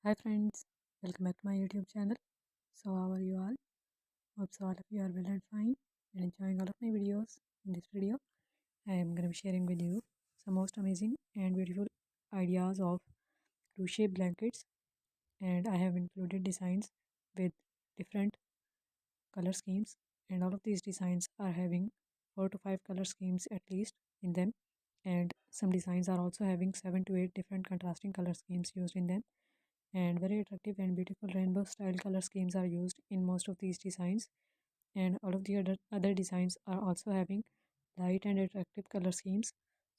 Hi friends, welcome back to my YouTube channel. So how are you all? Hope so all of you are well and fine and enjoying all of my videos. In this video, I am going to be sharing with you some most amazing and beautiful ideas of crochet blankets, and I have included designs with different color schemes, and all of these designs are having 4 to 5 color schemes at least in them, and some designs are also having 7 to 8 different contrasting color schemes used in them, and very attractive and beautiful rainbow style color schemes are used in most of these designs, and all of the other designs are also having light and attractive color schemes.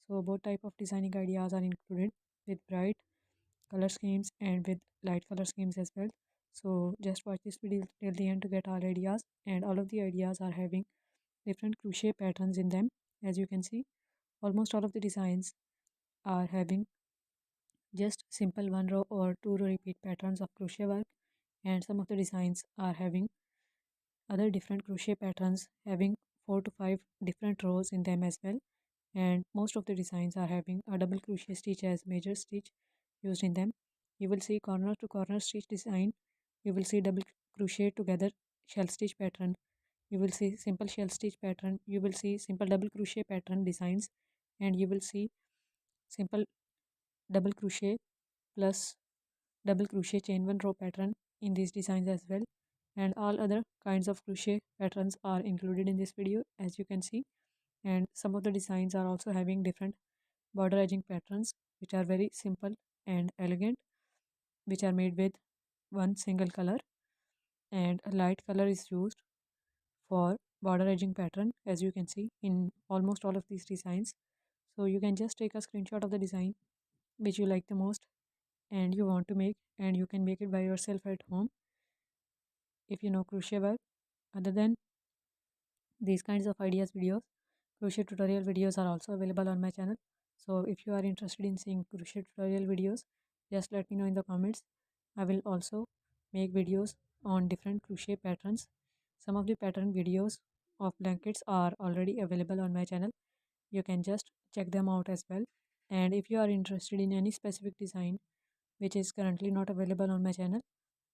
So both type of designing ideas are included with bright color schemes and with light color schemes as well. So just watch this video till the end to get all ideas, and all of the ideas are having different crochet patterns in them. As you can see, almost all of the designs are having just simple one row or two row repeat patterns of crochet work, and some of the designs are having other different crochet patterns having 4 to 5 different rows in them as well, and most of the designs are having a double crochet stitch as major stitch used in them. You will see corner to corner stitch design, you will see double crochet together shell stitch pattern, you will see simple shell stitch pattern, you will see simple double crochet pattern designs, and you will see simple double crochet plus double crochet chain one row pattern in these designs as well, and all other kinds of crochet patterns are included in this video, as you can see. And some of the designs are also having different border edging patterns which are very simple and elegant, which are made with one single color, and a light color is used for border edging pattern, as you can see in almost all of these designs. So you can just take a screenshot of the design which you like the most and you want to make, and you can make it by yourself at home if you know crochet work. Other than these kinds of ideas videos, crochet tutorial videos are also available on my channel. So if you are interested in seeing crochet tutorial videos, just let me know in the comments. I will also make videos on different crochet patterns. Some of the pattern videos of blankets are already available on my channel. You can just check them out as well. And if you are interested in any specific design which is currently not available on my channel,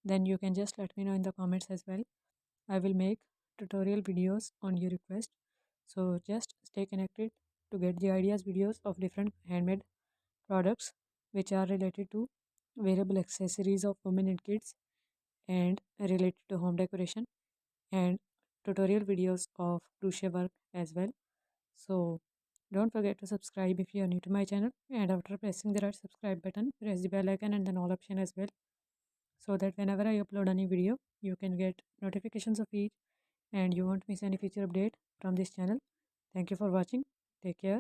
then you can just let me know in the comments as well. I will make tutorial videos on your request. So just stay connected to get the ideas videos of different handmade products which are related to wearable accessories of women and kids, and related to home decoration, and tutorial videos of crochet work as well. So don't forget to subscribe if you are new to my channel, and after pressing the red subscribe button, press the bell icon and then all option as well, so that whenever I upload any video, you can get notifications of each and you won't miss any future update from this channel. Thank you for watching. Take care.